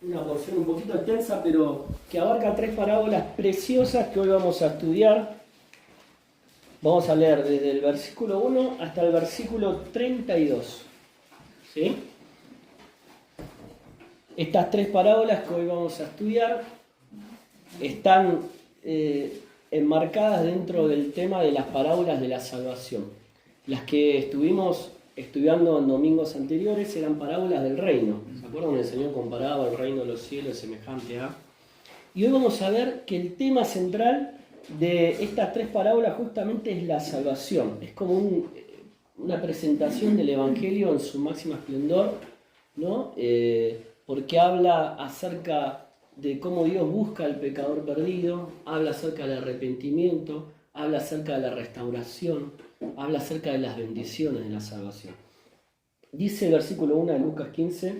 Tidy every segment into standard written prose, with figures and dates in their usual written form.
una porción un poquito extensa, pero que abarca tres parábolas preciosas que hoy vamos a estudiar. Vamos a leer desde el versículo 1 hasta el versículo 32. ¿Sí? Estas tres parábolas que hoy vamos a estudiar están enmarcadas dentro del tema de las parábolas de la salvación. Las que estuvimos estudiando en domingos anteriores eran parábolas del reino. ¿Se acuerdan? El Señor comparaba el reino de los cielos semejante a... Y hoy vamos a ver que el tema central de estas tres parábolas justamente es la salvación. Es como una presentación del Evangelio en su máximo esplendor, ¿no? Porque habla acerca de cómo Dios busca al pecador perdido, habla acerca del arrepentimiento, habla acerca de la restauración, habla acerca de las bendiciones de la salvación. Dice el versículo 1 de Lucas 15,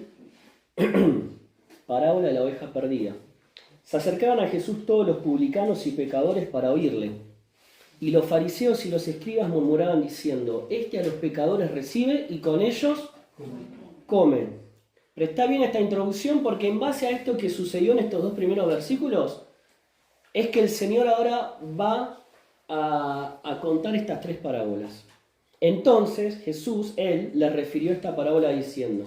parábola de la oveja perdida. Se acercaban a Jesús todos los publicanos y pecadores para oírle. Y los fariseos y los escribas murmuraban diciendo, este a los pecadores recibe y con ellos come. Presta bien esta introducción porque en base a esto que sucedió en estos dos primeros versículos, es que el Señor ahora va a contar estas tres parábolas. Entonces Jesús, él, les refirió esta parábola diciendo,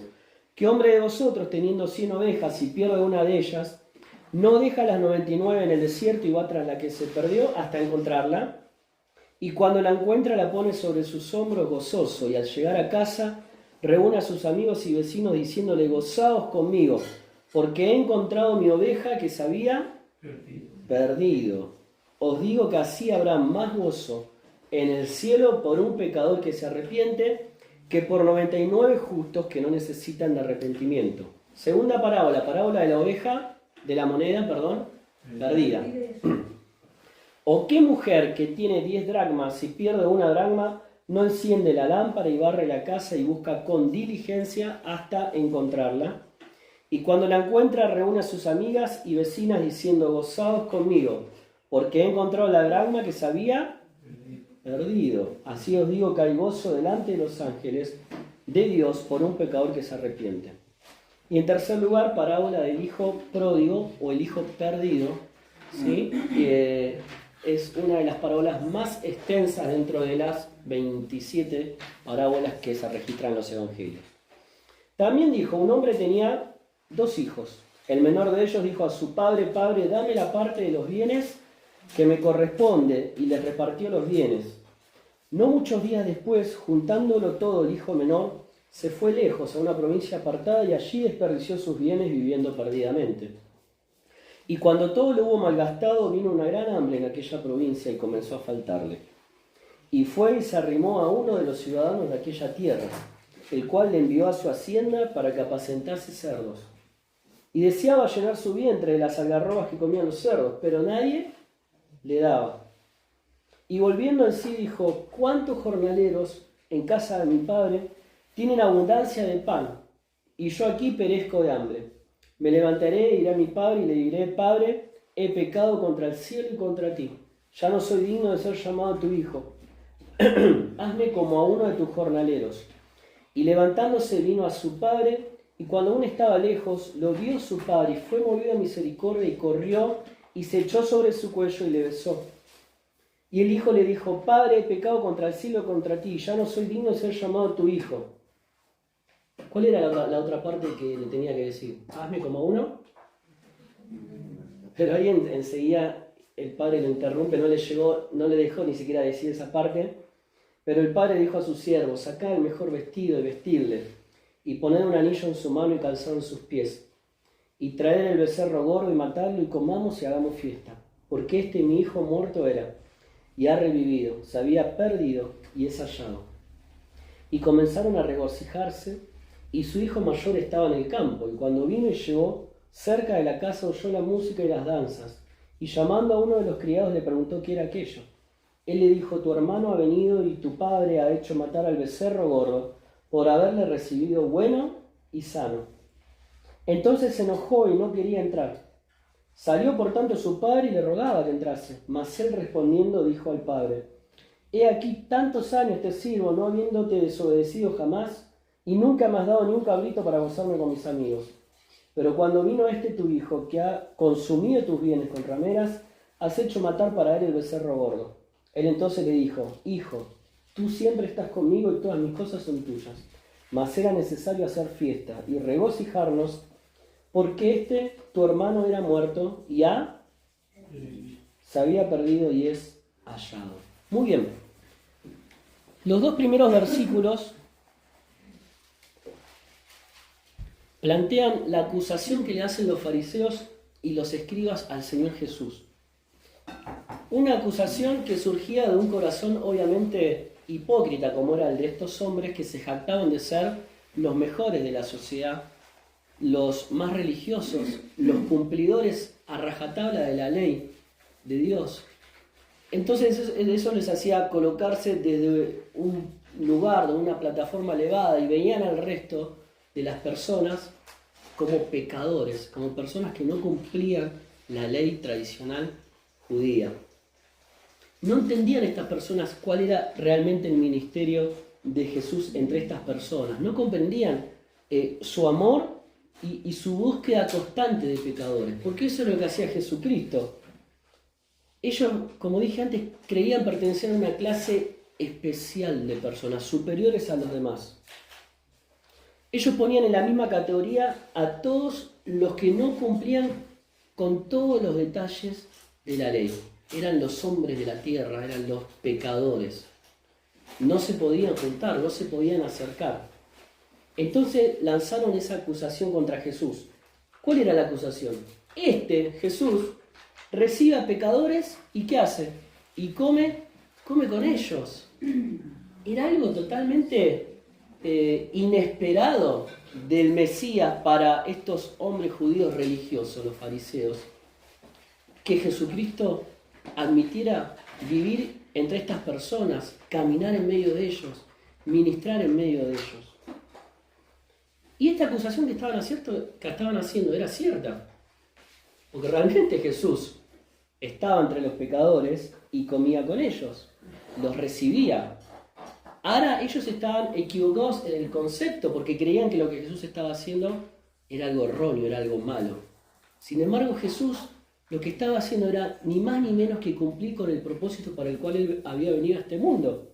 ¿qué hombre de vosotros teniendo 100 ovejas y pierde una de ellas, no deja las 99 en el desierto y va tras la que se perdió hasta encontrarla? Y cuando la encuentra la pone sobre sus hombros gozoso y al llegar a casa reúne a sus amigos y vecinos diciéndole, gozaos conmigo, porque he encontrado mi oveja que se había perdido. Os digo que así habrá más gozo en el cielo por un pecador que se arrepiente que por 99 justos que no necesitan de arrepentimiento. Segunda parábola, parábola de la oveja, de la moneda, perdida. ¿O qué mujer que tiene 10 dracmas y pierde una dracma no enciende la lámpara y barre la casa y busca con diligencia hasta encontrarla? Y cuando la encuentra reúne a sus amigas y vecinas diciendo, gozaos conmigo, porque he encontrado la dracma que se había perdido. Así os digo que hay gozo delante de los ángeles de Dios por un pecador que se arrepiente. Y en tercer lugar, parábola del hijo pródigo o el hijo perdido, ¿sí? Es una de las parábolas más extensas dentro de las 27 parábolas que se registran en los evangelios. También dijo, un hombre tenía 2 hijos. El menor de ellos dijo a su padre, padre, dame la parte de los bienes que me corresponde, y les repartió los bienes. No muchos días después, juntándolo todo, el hijo menor se fue lejos a una provincia apartada y allí desperdició sus bienes viviendo perdidamente. Y cuando todo lo hubo malgastado, vino una gran hambre en aquella provincia y comenzó a faltarle. Y fue y se arrimó a uno de los ciudadanos de aquella tierra, el cual le envió a su hacienda para que apacentase cerdos. Y deseaba llenar su vientre de las algarrobas que comían los cerdos, pero nadie le daba. Y volviendo en sí dijo, ¿cuántos jornaleros en casa de mi padre tienen abundancia de pan, y yo aquí perezco de hambre? Me levantaré, iré a mi padre y le diré, Padre, he pecado contra el cielo y contra ti. Ya no soy digno de ser llamado tu hijo. Hazme como a uno de tus jornaleros. Y levantándose vino a su padre, y cuando aún estaba lejos, lo vio su padre, y fue movido a misericordia, y corrió, y se echó sobre su cuello y le besó. Y el hijo le dijo, Padre, he pecado contra el cielo y contra ti, ya no soy digno de ser llamado tu hijo. ¿Cuál era la otra parte que le tenía que decir? Hazme como uno. Pero ahí enseguida el padre lo interrumpe, no le dejó ni siquiera decir esa parte. Pero el padre dijo a sus siervos, sacad el mejor vestido y vestidle, y poned un anillo en su mano y calzado en sus pies, y traed el becerro gordo y matadlo, y comamos y hagamos fiesta. Porque este mi hijo muerto era, y ha revivido, se había perdido y es hallado. Y comenzaron a regocijarse, y su hijo mayor estaba en el campo, y cuando vino y llegó cerca de la casa oyó la música y las danzas, y llamando a uno de los criados le preguntó qué era aquello. Él le dijo, tu hermano ha venido y tu padre ha hecho matar al becerro gordo por haberle recibido bueno y sano. Entonces se enojó y no quería entrar. Salió por tanto su padre y le rogaba que entrase, mas él respondiendo dijo al padre, he aquí tantos años te sirvo, no habiéndote desobedecido jamás, y nunca me has dado ni un cabrito para gozarme con mis amigos. Pero cuando vino tu hijo, que ha consumido tus bienes con rameras, has hecho matar para él el becerro gordo. Él entonces le dijo: Hijo, tú siempre estás conmigo y todas mis cosas son tuyas. Mas era necesario hacer fiesta y regocijarnos, porque tu hermano era muerto y se había perdido y es hallado. Muy bien. Los dos primeros versículos plantean la acusación que le hacen los fariseos y los escribas al Señor Jesús. Una acusación que surgía de un corazón obviamente hipócrita, como era el de estos hombres que se jactaban de ser los mejores de la sociedad, los más religiosos, los cumplidores a rajatabla de la ley de Dios. Entonces eso les hacía colocarse desde un lugar, de una plataforma elevada, y veían al resto de las personas como pecadores, como personas que no cumplían la ley tradicional judía. No entendían estas personas cuál era realmente el ministerio de Jesús entre estas personas. No comprendían su amor y su búsqueda constante de pecadores, porque eso es lo que hacía Jesucristo. Ellos, como dije antes, creían pertenecer a una clase especial de personas, superiores a los demás. Ellos ponían en la misma categoría a todos los que no cumplían con todos los detalles de la ley. Eran los hombres de la tierra, eran los pecadores. No se podían juntar, no se podían acercar. Entonces lanzaron esa acusación contra Jesús. ¿Cuál era la acusación? Jesús, recibe a pecadores y ¿qué hace? Y come con ellos. Era algo totalmente inesperado del Mesías para estos hombres judíos religiosos, los fariseos, que Jesucristo admitiera vivir entre estas personas, caminar en medio de ellos, ministrar en medio de ellos. Y esta acusación que estaban haciendo era cierta, porque realmente Jesús estaba entre los pecadores y comía con ellos, los recibía. Ahora ellos estaban equivocados en el concepto, porque creían que lo que Jesús estaba haciendo era algo erróneo, era algo malo. Sin embargo, Jesús lo que estaba haciendo era ni más ni menos que cumplir con el propósito para el cual Él había venido a este mundo.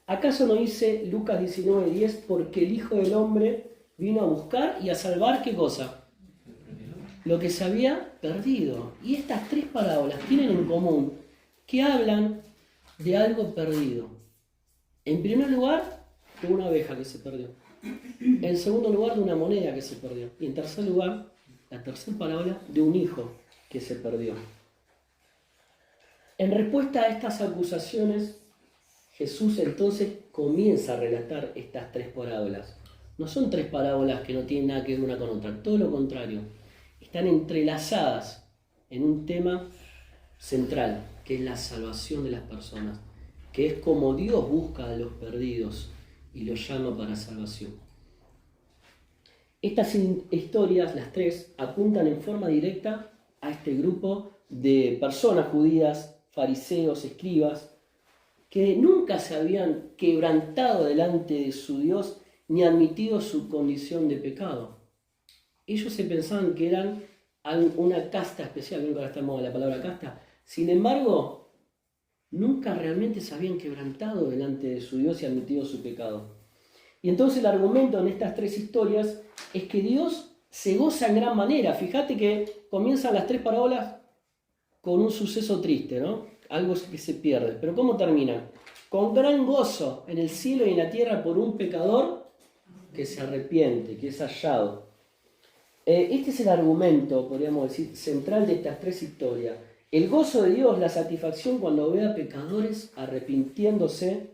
¿Acaso no dice Lucas 19:10, porque el Hijo del Hombre vino a buscar y a salvar ¿qué cosa? Lo que se había perdido. Y estas tres parábolas tienen en común que hablan de algo perdido. En primer lugar, de una oveja que se perdió. En segundo lugar, de una moneda que se perdió. Y en tercer lugar, la tercera parábola, de un hijo que se perdió. En respuesta a estas acusaciones, Jesús entonces comienza a relatar estas tres parábolas. No son tres parábolas que no tienen nada que ver una con otra, todo lo contrario. Están entrelazadas en un tema central, que es la salvación de las personas, que es como Dios busca a los perdidos y los llama para salvación. Estas historias, las tres, apuntan en forma directa a este grupo de personas judías, fariseos, escribas, que nunca se habían quebrantado delante de su Dios ni admitido su condición de pecado. Ellos se pensaban que eran una casta especial, nunca gastamos la palabra casta. Sin embargo, nunca realmente se habían quebrantado delante de su Dios y admitido su pecado. Y entonces el argumento en estas tres historias es que Dios se goza en gran manera. Fíjate que comienzan las tres parábolas con un suceso triste, ¿no? Algo que se pierde. Pero ¿cómo terminan? Con gran gozo en el cielo y en la tierra por un pecador que se arrepiente, que es hallado. Este es el argumento, podríamos decir, central de estas tres historias. El gozo de Dios, la satisfacción cuando ve a pecadores arrepintiéndose,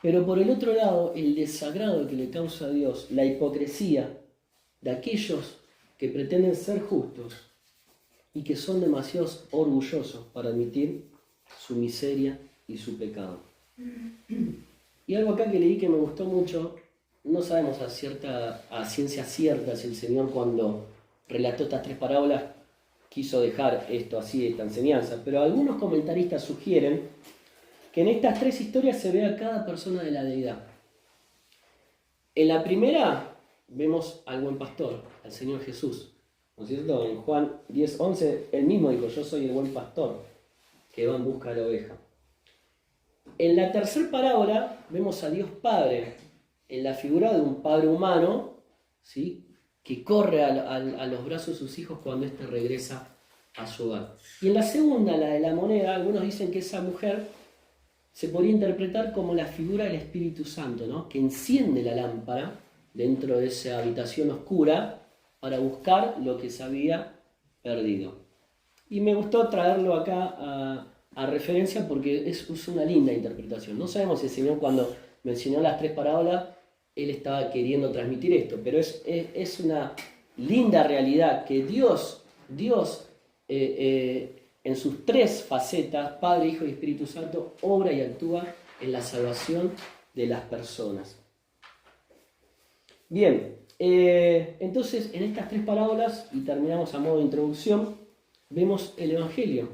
pero por el otro lado, el desagrado que le causa a Dios, la hipocresía de aquellos que pretenden ser justos y que son demasiado orgullosos para admitir su miseria y su pecado. Y algo acá que leí que me gustó mucho, no sabemos a ciencia cierta si el Señor cuando relató estas tres parábolas quiso dejar esto así, esta enseñanza, pero algunos comentaristas sugieren que en estas tres historias se ve a cada persona de la deidad. En la primera vemos al buen pastor, al Señor Jesús. ¿No es cierto? En Juan 10:11, él mismo dijo, yo soy el buen pastor que va en busca de la oveja. En la tercera parábola vemos a Dios Padre, en la figura de un padre humano, ¿sí?, que corre a los brazos de sus hijos cuando éste regresa a su hogar. Y en la segunda, la de la moneda, algunos dicen que esa mujer se podría interpretar como la figura del Espíritu Santo, ¿no?, que enciende la lámpara dentro de esa habitación oscura para buscar lo que se había perdido. Y me gustó traerlo acá a referencia porque es una linda interpretación. No sabemos si el Señor, cuando mencionó las tres parábolas, Él estaba queriendo transmitir esto, pero es una linda realidad que Dios en sus tres facetas, Padre, Hijo y Espíritu Santo, obra y actúa en la salvación de las personas. Bien, entonces en estas tres parábolas, y terminamos a modo de introducción, vemos el Evangelio,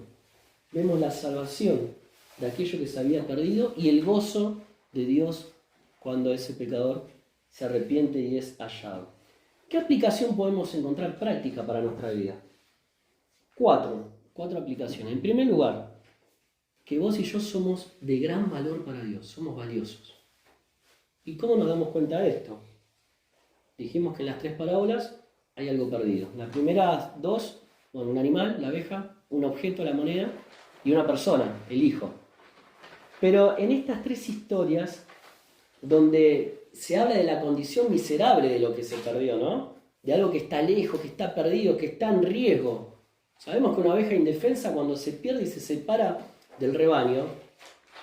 vemos la salvación de aquello que se había perdido y el gozo de Dios cuando ese pecador se arrepiente y es hallado. ¿Qué aplicación podemos encontrar práctica para nuestra vida? Cuatro aplicaciones. En primer lugar, que vos y yo somos de gran valor para Dios, somos valiosos. ¿Y cómo nos damos cuenta de esto? Dijimos que en las tres parábolas hay algo perdido. Las primeras dos, un animal, la abeja, un objeto, la moneda, y una persona, el hijo. Pero en estas tres historias, donde se habla de la condición miserable de lo que se perdió, ¿no?, de algo que está lejos, que está perdido, que está en riesgo. Sabemos que una oveja indefensa, cuando se pierde y se separa del rebaño,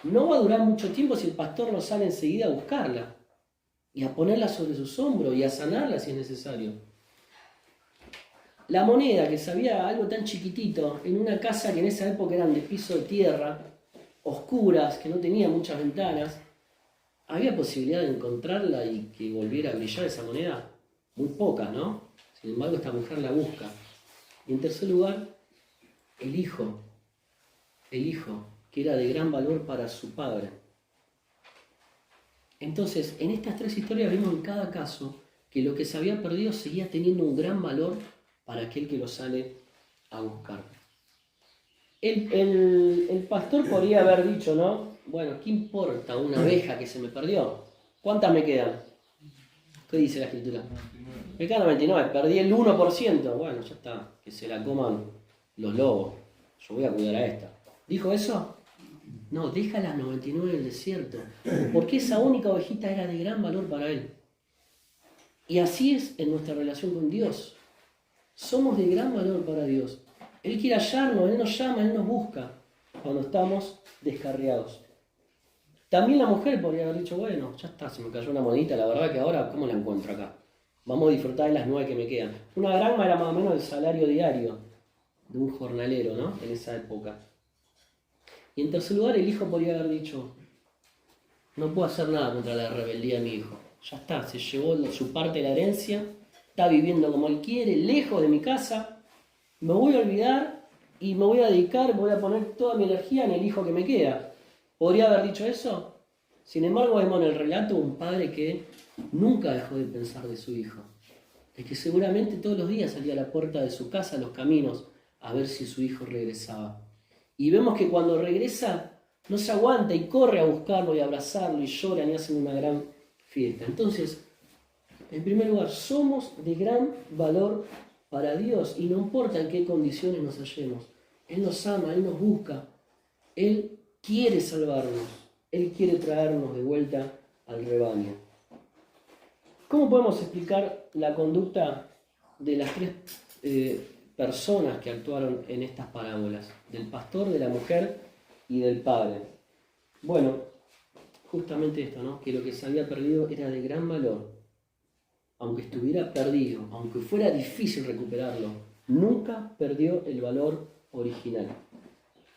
no va a durar mucho tiempo si el pastor no sale enseguida a buscarla y a ponerla sobre sus hombros y a sanarla si es necesario. La moneda, que sabía algo tan chiquitito, en una casa que en esa época eran de piso de tierra, oscuras, que no tenía muchas ventanas, ¿había posibilidad de encontrarla y que volviera a brillar esa moneda? Muy pocas, ¿no? Sin embargo, esta mujer la busca. Y en tercer lugar, el hijo, que era de gran valor para su padre. Entonces, en estas tres historias vemos en cada caso que lo que se había perdido seguía teniendo un gran valor para aquel que lo sale a buscar. El pastor podría haber dicho, ¿no? Bueno, ¿qué importa una oveja que se me perdió? ¿Cuántas me quedan? ¿Qué dice la Escritura? Me quedan 99, perdí el 1%. Bueno, ya está, que se la coman los lobos. Yo voy a cuidar a esta. ¿Dijo eso? No, deja las 99 en el desierto, porque esa única ovejita era de gran valor para él. Y así es en nuestra relación con Dios. Somos de gran valor para Dios. Él quiere hallarnos, Él nos llama, Él nos busca cuando estamos descarriados. También la mujer podría haber dicho, bueno, ya está, se me cayó una monedita, la verdad que ahora, ¿cómo la encuentro acá? Vamos a disfrutar de las 9 que me quedan. Una dracma era más o menos el salario diario de un jornalero, ¿no?, en esa época. Y en tercer lugar, el hijo podría haber dicho, no puedo hacer nada contra la rebeldía de mi hijo. Ya está, se llevó su parte de la herencia, está viviendo como él quiere, lejos de mi casa. Me voy a olvidar y me voy a dedicar, voy a poner toda mi energía en el hijo que me queda. ¿Podría haber dicho eso? Sin embargo, vemos en el relato un padre que nunca dejó de pensar de su hijo. Es que seguramente todos los días salía a la puerta de su casa, a los caminos, a ver si su hijo regresaba. Y vemos que cuando regresa, no se aguanta y corre a buscarlo y a abrazarlo y lloran y hacen una gran fiesta. Entonces, en primer lugar, somos de gran valor para Dios y no importa en qué condiciones nos hallemos. Él nos ama, Él nos busca, Él quiere salvarnos, Él quiere traernos de vuelta al rebaño. ¿Cómo podemos explicar la conducta de las tres personas que actuaron en estas parábolas? Del pastor, de la mujer y del padre. Bueno, justamente esto, ¿no?, que lo que se había perdido era de gran valor. Aunque estuviera perdido, aunque fuera difícil recuperarlo, nunca perdió el valor original.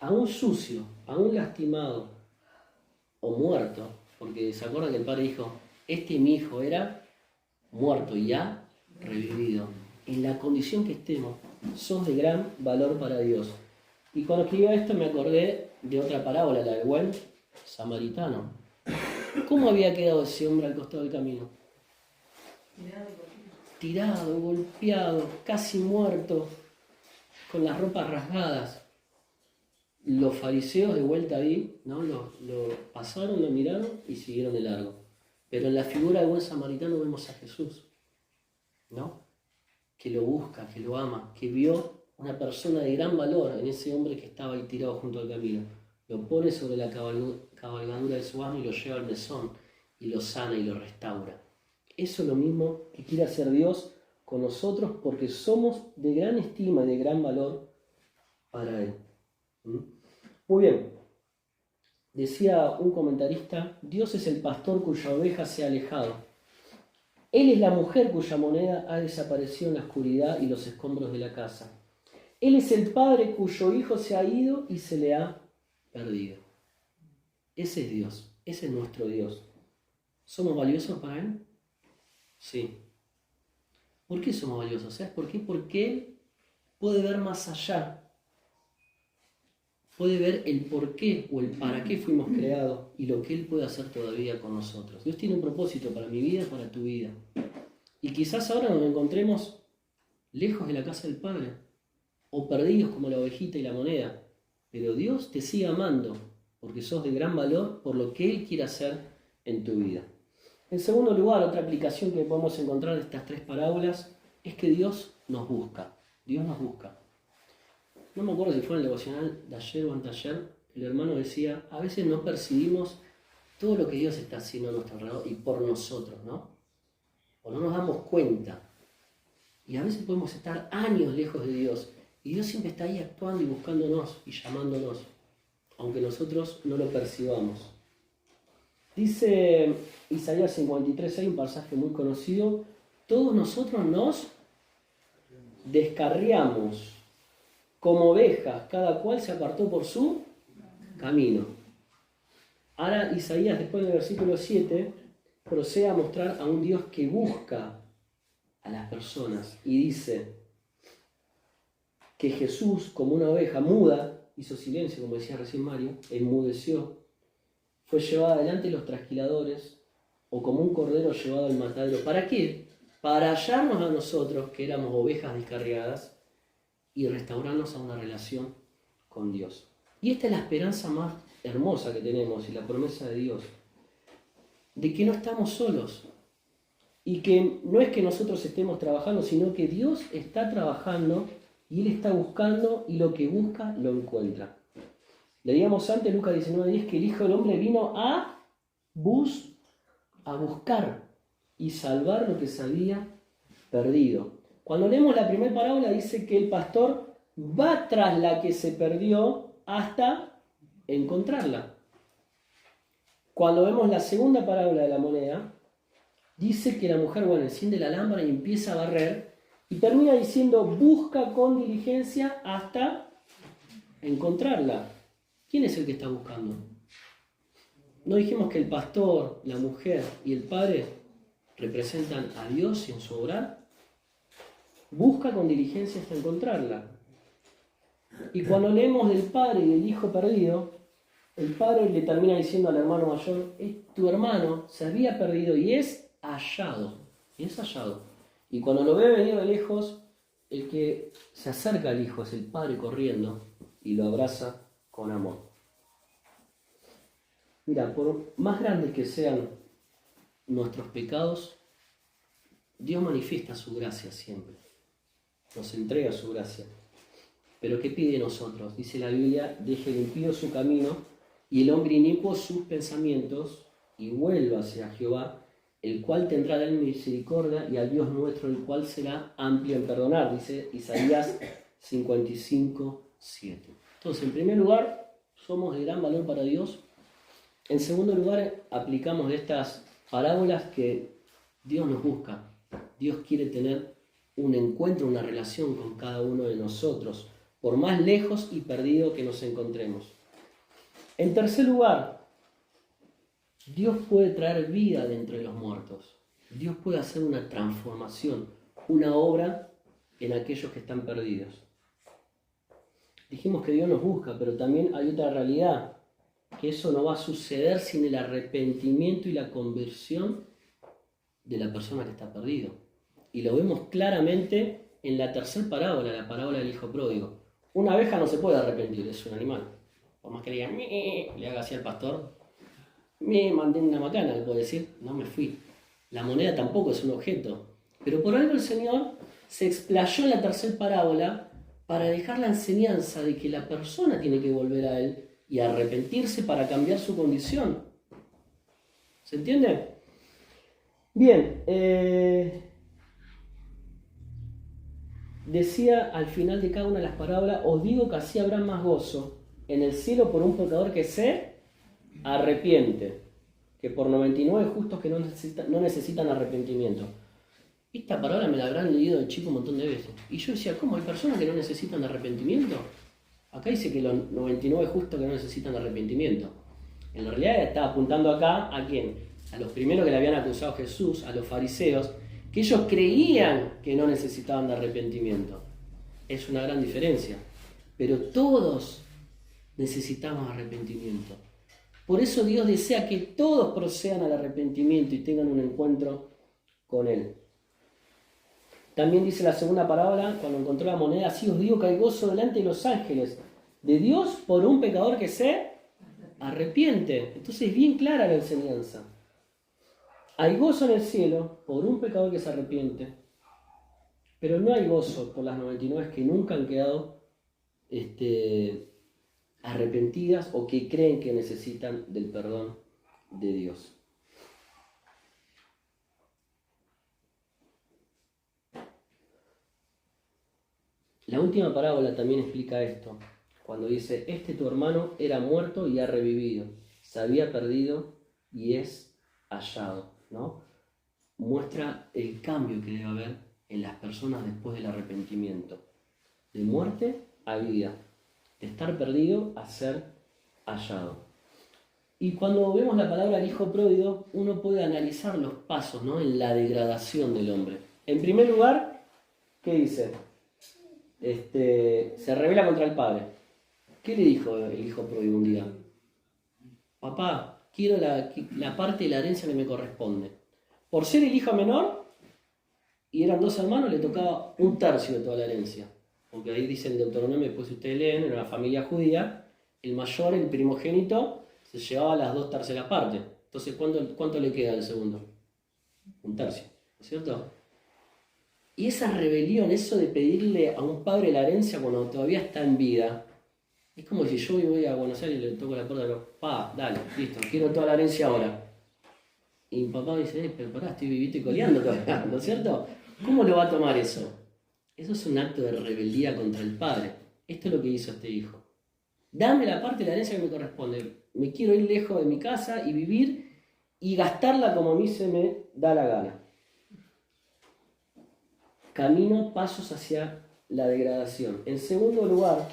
Aún sucio, aún lastimado o muerto, porque se acuerdan que el padre dijo, mi hijo era muerto y ya revivido. En la condición que estemos, sos de gran valor para Dios. Y cuando escribía esto me acordé de otra parábola, la del buen samaritano. ¿Cómo había quedado ese hombre al costado del camino? tirado, golpeado, casi muerto, con las ropas rasgadas. Los fariseos de vuelta ahí, ¿no? Lo pasaron, lo miraron y siguieron de largo. Pero en la figura del buen samaritano vemos a Jesús, ¿no? Que lo busca, que lo ama, que vio una persona de gran valor en ese hombre que estaba ahí tirado junto al camino. Lo pone sobre la cabalgadura de su asno y lo lleva al mesón y lo sana y lo restaura. Eso es lo mismo que quiere hacer Dios con nosotros porque somos de gran estima y de gran valor para Él. Muy bien. Decía un comentarista, Dios es el pastor cuya oveja se ha alejado. Él es la mujer cuya moneda ha desaparecido en la oscuridad y los escombros de la casa. Él es el padre cuyo hijo se ha ido y se le ha perdido. Ese es Dios, ese es nuestro Dios. ¿Somos valiosos para Él? Sí. ¿Por qué somos valiosos? ¿Sabes por qué? Porque Él puede ver más allá. Puede ver el por qué o el para qué fuimos creados y lo que Él puede hacer todavía con nosotros. Dios tiene un propósito para mi vida, para tu vida. Y quizás ahora nos encontremos lejos de la casa del Padre o perdidos como la ovejita y la moneda. Pero Dios te sigue amando porque sos de gran valor por lo que Él quiere hacer en tu vida. En segundo lugar, otra aplicación que podemos encontrar de estas tres parábolas es que Dios nos busca. Dios nos busca. No me acuerdo si fue en el devocional de ayer o anteayer, el hermano decía, a veces no percibimos todo lo que Dios está haciendo a nuestro alrededor y por nosotros, ¿no? O no nos damos cuenta. Y a veces podemos estar años lejos de Dios y Dios siempre está ahí actuando y buscándonos y llamándonos, aunque nosotros no lo percibamos. Dice Isaías 53, hay un pasaje muy conocido, todos nosotros nos descarriamos como ovejas, cada cual se apartó por su camino. Ahora Isaías, después del versículo 7, procede a mostrar a un Dios que busca a las personas y dice que Jesús, como una oveja muda, hizo silencio, como decía recién Mario, enmudeció, fue llevado adelante de los trasquiladores o como un cordero llevado al matadero. ¿Para qué? Para hallarnos a nosotros, que éramos ovejas descarriadas, y restaurarnos a una relación con Dios. Y esta es la esperanza más hermosa que tenemos y la promesa de Dios, de que no estamos solos y que no es que nosotros estemos trabajando, sino que Dios está trabajando y Él está buscando y lo que busca lo encuentra. Leíamos antes Lucas 19:10 que el Hijo del Hombre vino a buscar y salvar lo que se había perdido. Cuando leemos la primera parábola dice que el pastor va tras la que se perdió hasta encontrarla. Cuando vemos la segunda parábola de la moneda, dice que la mujer, enciende la lámpara y empieza a barrer y termina diciendo busca con diligencia hasta encontrarla. ¿Quién es el que está buscando? ¿No dijimos que el pastor, la mujer y el padre representan a Dios en su obrar? Busca con diligencia hasta encontrarla. Y cuando leemos del padre y del hijo perdido, el padre le termina diciendo al hermano mayor, tu hermano se había perdido y es hallado. Y cuando lo ve venir de lejos, el que se acerca al hijo es el padre corriendo y lo abraza con amor. Mira, por más grandes que sean nuestros pecados, Dios manifiesta su gracia siempre. Nos entrega su gracia. Pero ¿qué pide de nosotros? Dice la Biblia, deje el impío su camino y el hombre inicuo sus pensamientos y vuelva hacia Jehová, el cual tendrá de él misericordia y al Dios nuestro, el cual será amplio en perdonar, dice Isaías 55:7. Entonces, en primer lugar, somos de gran valor para Dios. En segundo lugar, aplicamos de estas parábolas que Dios nos busca. Dios quiere tener un encuentro, una relación con cada uno de nosotros, por más lejos y perdido que nos encontremos. En tercer lugar, Dios puede traer vida de entre los muertos. Dios puede hacer una transformación, una obra en aquellos que están perdidos. Dijimos que Dios nos busca, pero también hay otra realidad, que eso no va a suceder sin el arrepentimiento y la conversión de la persona que está perdido. y lo vemos claramente en la tercera parábola, la parábola del hijo pródigo. Una abeja no se puede arrepentir, es un animal. Por más que le digan, le haga así al pastor, me mandé una macana, le puedo decir, no me fui. La moneda tampoco es un objeto. Pero por algo el Señor se explayó en la tercera parábola para dejar la enseñanza de que la persona tiene que volver a Él y arrepentirse para cambiar su condición. ¿Se entiende? Bien, decía al final de cada una de las parábolas, os digo que así habrá más gozo en el cielo por un pecador que se arrepiente, que por 99 justos que no necesitan arrepentimiento. Esta parábola me la habrán leído de chico un montón de veces. Y yo decía, ¿cómo? ¿Hay personas que no necesitan arrepentimiento? Acá dice que los 99 justos que no necesitan arrepentimiento. En realidad está apuntando acá a quién, a los primeros que le habían acusado a Jesús, a los fariseos, que ellos creían que no necesitaban de arrepentimiento. Es una gran diferencia. Pero todos necesitamos arrepentimiento. Por eso Dios desea que todos procedan al arrepentimiento y tengan un encuentro con Él. También dice la segunda parábola, cuando encontró la moneda, así os digo que hay gozo delante de los ángeles de Dios por un pecador que se arrepiente. Entonces es bien clara la enseñanza. Hay gozo en el cielo por un pecador que se arrepiente, pero no hay gozo por las 99 que nunca han quedado arrepentidas o que creen que necesitan del perdón de Dios. La última parábola también explica esto, cuando dice, tu hermano era muerto y ha revivido, se había perdido y es hallado, ¿no? Muestra el cambio que debe haber en las personas después del arrepentimiento, de muerte a vida, de estar perdido a ser hallado. Y cuando vemos la palabra del hijo pródigo, uno puede analizar los pasos, ¿no?, en la degradación del hombre. En primer lugar, ¿qué dice? Se rebela contra el padre. ¿Qué le dijo el hijo pródigo un día? Papá, quiero la parte de la herencia que me corresponde. Por ser el hijo menor, y eran 2 hermanos, le tocaba 1/3 de toda la herencia. Porque ahí dice en Deuteronomio, después si ustedes leen, en una familia judía, el mayor, el primogénito, se llevaba las 2/3 partes. Entonces, ¿cuánto le queda al segundo? 1/3, ¿no es cierto? Y esa rebelión, eso de pedirle a un padre la herencia cuando todavía está en vida, es como si yo voy a Buenos Aires y le toco la puerta y le digo, pa, dale, listo, quiero toda la herencia ahora. Y mi papá me dice, pero pará, estoy vivito y coleando todavía, ¿no es cierto? ¿Cómo lo va a tomar eso? Eso es un acto de rebeldía contra el padre. Esto es lo que hizo este hijo. Dame la parte de la herencia que me corresponde. Me quiero ir lejos de mi casa y vivir y gastarla como a mí se me da la gana. Camino, pasos hacia la degradación. En segundo lugar,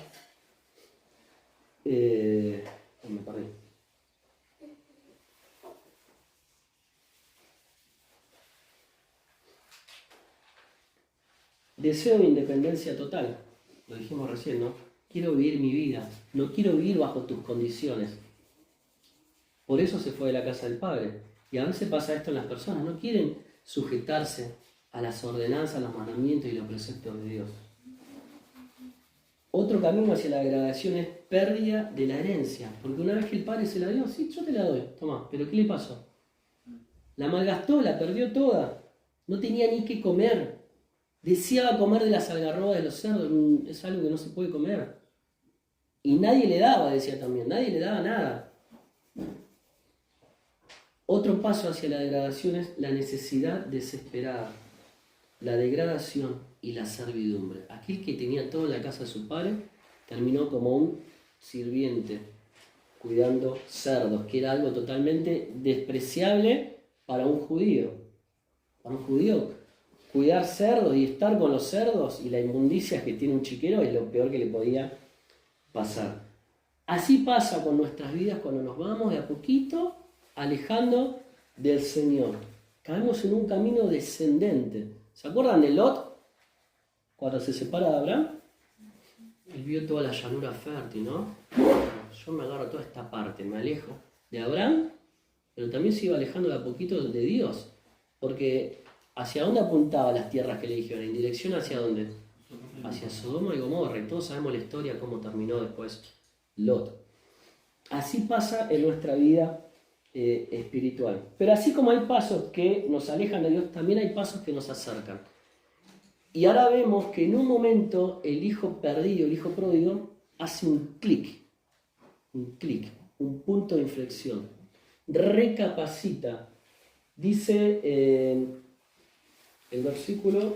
me perdí. Deseo de independencia total. Lo dijimos recién, ¿no? Quiero vivir mi vida. No quiero vivir bajo tus condiciones. Por eso se fue de la casa del Padre. Y a veces pasa esto en las personas. No quieren sujetarse a las ordenanzas, a los mandamientos y los preceptos de Dios. Otro camino hacia la degradación es pérdida de la herencia. Porque una vez que el padre se la dio, sí, yo te la doy, toma, pero ¿qué le pasó? La malgastó, la perdió toda. No tenía ni qué comer. Deseaba comer de las algarrobas de los cerdos, es algo que no se puede comer. Y nadie le daba, decía también, nadie le daba nada. Otro paso hacia la degradación es la necesidad desesperada. La degradación y la servidumbre. Aquel que tenía todo en la casa de su padre terminó como un sirviente, cuidando cerdos, que era algo totalmente despreciable para un judío. Para un judío, cuidar cerdos y estar con los cerdos y la inmundicia que tiene un chiquero es lo peor que le podía pasar. Así pasa con nuestras vidas cuando nos vamos de a poquito alejando del Señor. Caemos en un camino descendente. ¿Se acuerdan de Lot? Cuando se separa de Abraham, él vio toda la llanura fértil, ¿no? Yo me agarro toda esta parte, me alejo de Abraham, pero también se iba alejando de a poquito de Dios, porque ¿Hacia dónde apuntaban las tierras que le dijeron? ¿En dirección hacia dónde? Hacia Sodoma y Gomorra. Y todos sabemos la historia, cómo terminó después Lot. Así pasa en nuestra vida espiritual. Pero así como hay pasos que nos alejan de Dios, también hay pasos que nos acercan. Y ahora vemos que en un momento el hijo perdido, el hijo pródigo, hace un clic, un punto de inflexión. Recapacita. Dice el versículo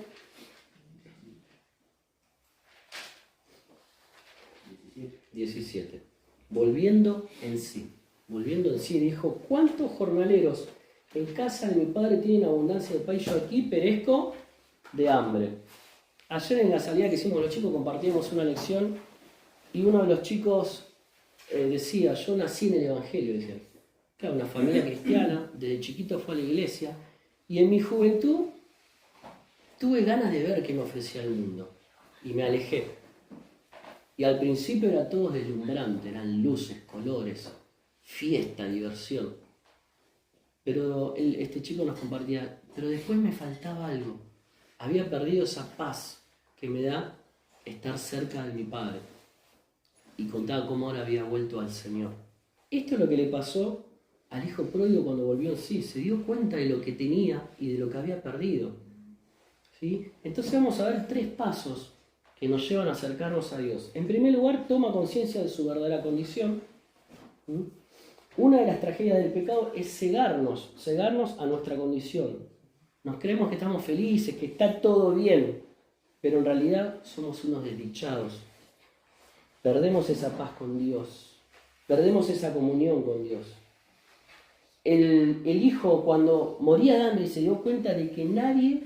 17. Volviendo en sí, dijo: ¿cuántos jornaleros en casa de mi padre tienen abundancia de pan y yo aquí perezco de hambre? Ayer en la salida que hicimos con los chicos compartíamos una lección y uno de los chicos decía: yo nací en el Evangelio, decía. Claro, una familia cristiana, desde chiquito fue a la iglesia y en mi juventud tuve ganas de ver qué me ofrecía el mundo y me alejé. Y al principio era todo deslumbrante, eran luces, colores, fiesta, diversión. Pero este chico nos compartía, pero después me faltaba algo. Había perdido esa paz que me da estar cerca de mi Padre. Y contaba cómo ahora había vuelto al Señor. Esto es lo que le pasó al hijo pródigo cuando volvió en sí. Se dio cuenta de lo que tenía y de lo que había perdido. ¿Sí? Entonces vamos a ver 3 pasos que nos llevan a acercarnos a Dios. En primer lugar, toma conciencia de su verdadera condición. Una de las tragedias del pecado es cegarnos a nuestra condición. Nos creemos que estamos felices, que está todo bien, pero en realidad somos unos desdichados. Perdemos esa paz con Dios, perdemos esa comunión con Dios. El hijo, cuando moría de hambre y se dio cuenta de que nadie,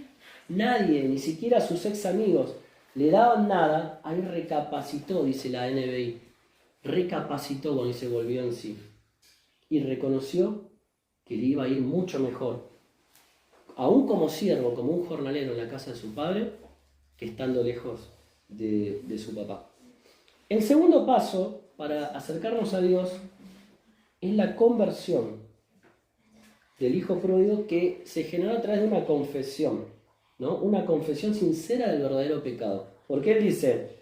ni siquiera sus ex amigos, le daban nada, ahí recapacitó, dice la NBI. Recapacitó cuando se volvió en sí. Y reconoció que le iba a ir mucho mejor, aún como siervo, como un jornalero en la casa de su padre, que estando lejos de su papá. El segundo paso para acercarnos a Dios es la conversión del hijo pródigo, que se generó a través de una confesión, ¿no? Una confesión sincera del verdadero pecado. Porque él dice,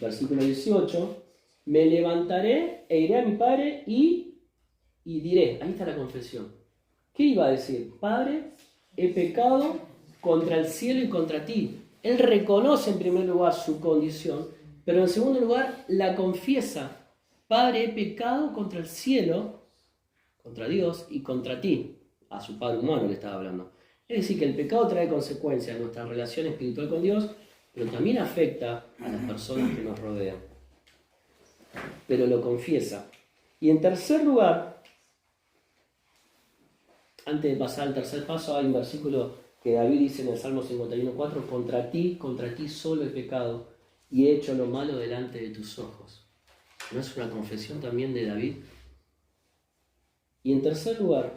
versículo 18, me levantaré e iré a mi padre y diré, ahí está la confesión. ¿Qué iba a decir? Padre, he pecado contra el cielo y contra ti. Él reconoce en primer lugar su condición, pero en segundo lugar la confiesa. Padre, he pecado contra el cielo, contra Dios y contra ti. A su padre humano le estaba hablando. Es decir, que el pecado trae consecuencias en nuestra relación espiritual con Dios, pero también afecta a las personas que nos rodean. Pero lo confiesa. Y en tercer lugar, antes de pasar al tercer paso, hay un versículo que David dice en el Salmo 51:4, contra ti solo he pecado y he hecho lo malo delante de tus ojos. ¿No es una confesión también de David? Y en tercer lugar,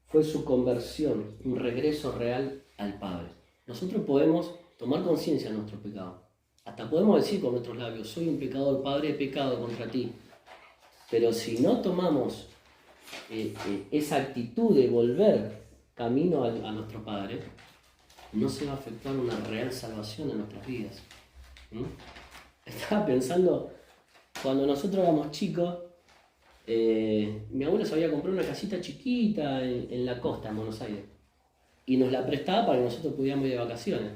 fue su conversión, un regreso real al Padre. Nosotros podemos tomar conciencia de nuestro pecado. Hasta podemos decir con nuestros labios, soy un pecador, Padre, he pecado contra ti. Pero si no tomamos esa actitud de volver camino a nuestro Padre, no se va a efectuar una real salvación en nuestras vidas. Estaba pensando, cuando nosotros éramos chicos, mi abuelo se había comprado una casita chiquita en la costa, en Buenos Aires, y nos la prestaba para que nosotros pudiéramos ir de vacaciones.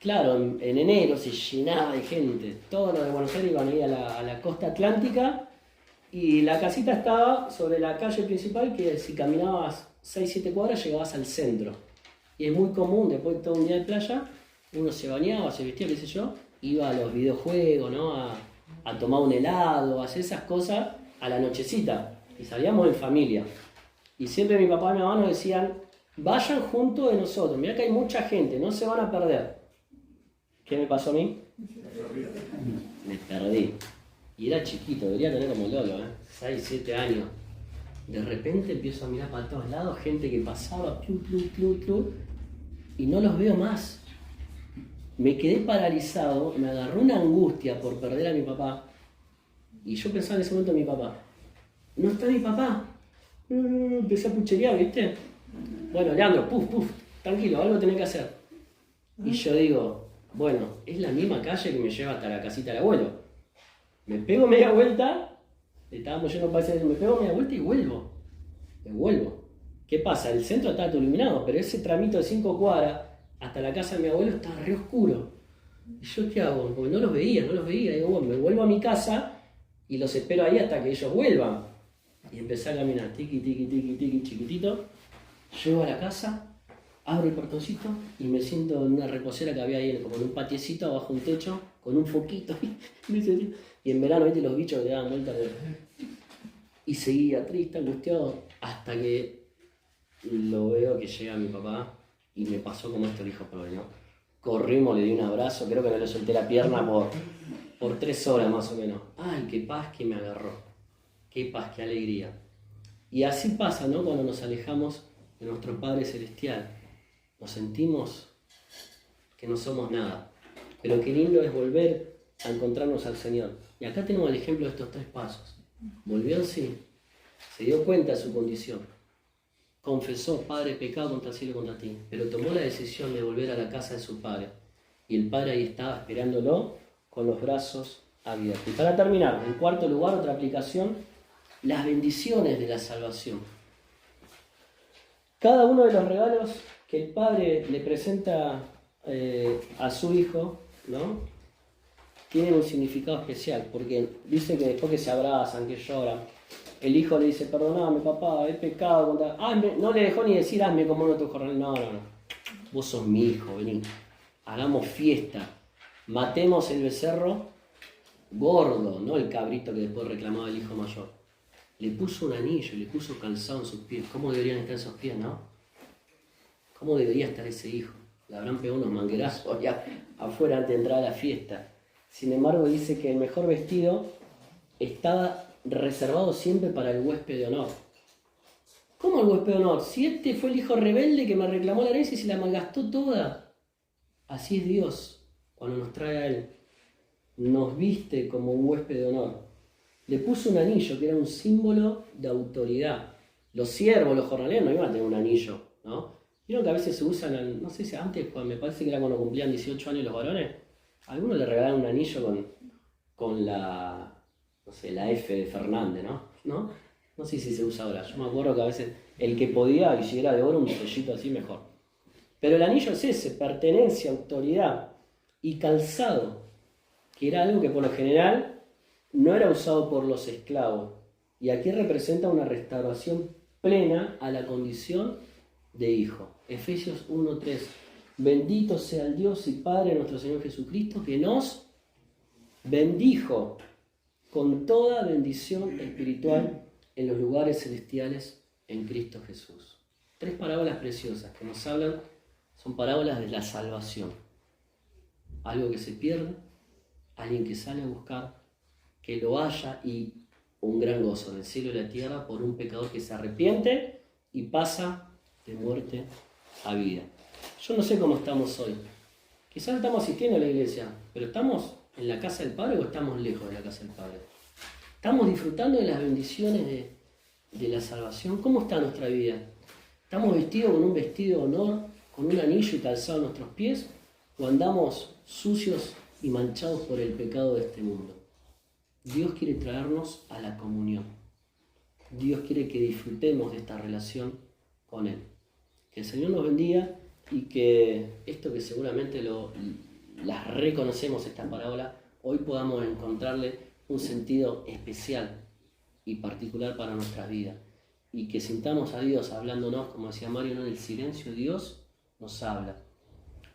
Claro, en enero se llenaba de gente, todos los de Buenos Aires iban a ir a la costa atlántica, y la casita estaba sobre la calle principal, que si caminabas 6-7 cuadras llegabas al centro. Y es muy común, después de todo un día de playa, uno se bañaba, se vestía, qué sé yo, iba a los videojuegos, ¿no? A tomar un helado, a hacer esas cosas a la nochecita. Y salíamos en familia. Y siempre mi papá y mi mamá nos decían, vayan junto de nosotros, mirá que hay mucha gente, no se van a perder. ¿Qué me pasó a mí? Me perdí. Y era chiquito, debería tener como Lolo, 6-7 años. De repente empiezo a mirar para todos lados, gente que pasaba, y no los veo más. Me quedé paralizado, me agarró una angustia por perder a mi papá. Y yo pensaba en ese momento en mi papá. No está mi papá. Empecé a pucherear, ¿viste? Bueno, Leandro, puf, tranquilo, algo tenés que hacer. Y yo digo, bueno, es la misma calle que me lleva hasta la casita del abuelo. Me pego media vuelta, estábamos yendo para ese, me pego media vuelta y vuelvo. Me vuelvo. ¿Qué pasa? El centro está todo iluminado, pero ese tramito de 5 cuadras hasta la casa de mi abuelo está re oscuro. ¿Y yo qué hago? Porque no los veía. Digo, bueno, me vuelvo a mi casa y los espero ahí hasta que ellos vuelvan. Y empecé a caminar, tiqui, chiquitito. Llego a la casa, abro el portoncito y me siento en una reposera que había ahí, como en un patiecito abajo un techo, con un foquito. Y en verano, ¿viste? Los bichos que daban vuelta. Y seguía triste, angustiado, hasta que lo veo que llega mi papá y me pasó como esto, dijo pobre, ¿no? Corrimos, le di un abrazo, creo que no le solté la pierna por 3 horas más o menos. ¡Ay, qué paz que me agarró! ¡Qué paz, qué alegría! Y así pasa, ¿no? Cuando nos alejamos de nuestro Padre Celestial. Nos sentimos que no somos nada. Pero qué lindo es volver a encontrarnos al Señor. Y acá tenemos el ejemplo de estos 3 pasos. Volvió en sí, se dio cuenta de su condición. Confesó, Padre, pecado contra el cielo y contra ti, pero tomó la decisión de volver a la casa de su padre. Y el padre ahí estaba esperándolo con los brazos abiertos. Y para terminar, en cuarto lugar, otra aplicación, las bendiciones de la salvación. Cada uno de los regalos que el padre le presenta a su hijo, ¿no? Tienen un significado especial, porque dice que después que se abrazan, que lloran, el hijo le dice, perdóname papá, he pecado contra... no le dejó ni decir, hazme como uno de tus jornales. No. Vos sos mi hijo, vení. Hagamos fiesta. Matemos el becerro gordo, no el cabrito que después reclamaba el hijo mayor. Le puso un anillo, le puso calzado en sus pies. ¿Cómo deberían estar esos pies, no? ¿Cómo debería estar ese hijo? Le habrán pegado unos manguerazos ya afuera antes de entrar a la fiesta. Sin embargo, dice que el mejor vestido estaba reservado siempre para el huésped de honor. ¿Cómo el huésped de honor? Si este fue el hijo rebelde que me reclamó la herencia y se la malgastó toda. Así es Dios cuando nos trae a Él. Nos viste como un huésped de honor. Le puso un anillo que era un símbolo de autoridad. Los siervos, los jornaleros no iban a tener un anillo, ¿no? Vieron que a veces se usan, no sé si antes, me parece que era cuando cumplían 18 años los varones, a algunos le regalaban un anillo con la, no sé, la F de Fernández, ¿no? No sé si se usa ahora. Yo me acuerdo que a veces el que podía, y si era de oro, un sellito así mejor. Pero el anillo es ese, pertenencia, autoridad y calzado, que era algo que por lo general no era usado por los esclavos. Y aquí representa una restauración plena a la condición de hijo. Efesios 1:3. Bendito sea el Dios y Padre de nuestro Señor Jesucristo, que nos bendijo con toda bendición espiritual en los lugares celestiales en Cristo Jesús. 3 parábolas preciosas que nos hablan, son parábolas de la salvación. Algo que se pierde, alguien que sale a buscar, que lo halla y un gran gozo del cielo y la tierra por un pecador que se arrepiente y pasa de muerte a vida. Yo no sé cómo estamos hoy. Quizás estamos asistiendo a la iglesia, pero ¿estamos en la casa del Padre o estamos lejos de la casa del Padre? ¿Estamos disfrutando de las bendiciones de la salvación? ¿Cómo está nuestra vida? ¿Estamos vestidos con un vestido de honor, con un anillo y calzado en nuestros pies? ¿O andamos sucios y manchados por el pecado de este mundo? Dios quiere traernos a la comunión. Dios quiere que disfrutemos de esta relación con Él. Que el Señor nos bendiga y que esto que seguramente las reconocemos, esta parábola, hoy podamos encontrarle un sentido especial y particular para nuestras vidas. Y que sintamos a Dios hablándonos, como decía Mario, ¿no? En el silencio Dios nos habla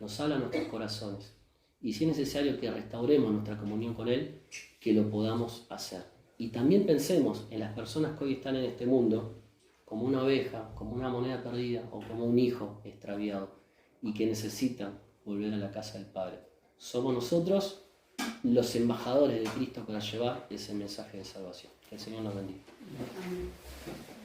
a nuestros corazones. Y si es necesario que restauremos nuestra comunión con Él, que lo podamos hacer. Y también pensemos en las personas que hoy están en este mundo, como una oveja, como una moneda perdida o como un hijo extraviado y que necesitan volver a la casa del Padre. Somos nosotros los embajadores de Cristo para llevar ese mensaje de salvación. Que el Señor nos bendiga. Amén.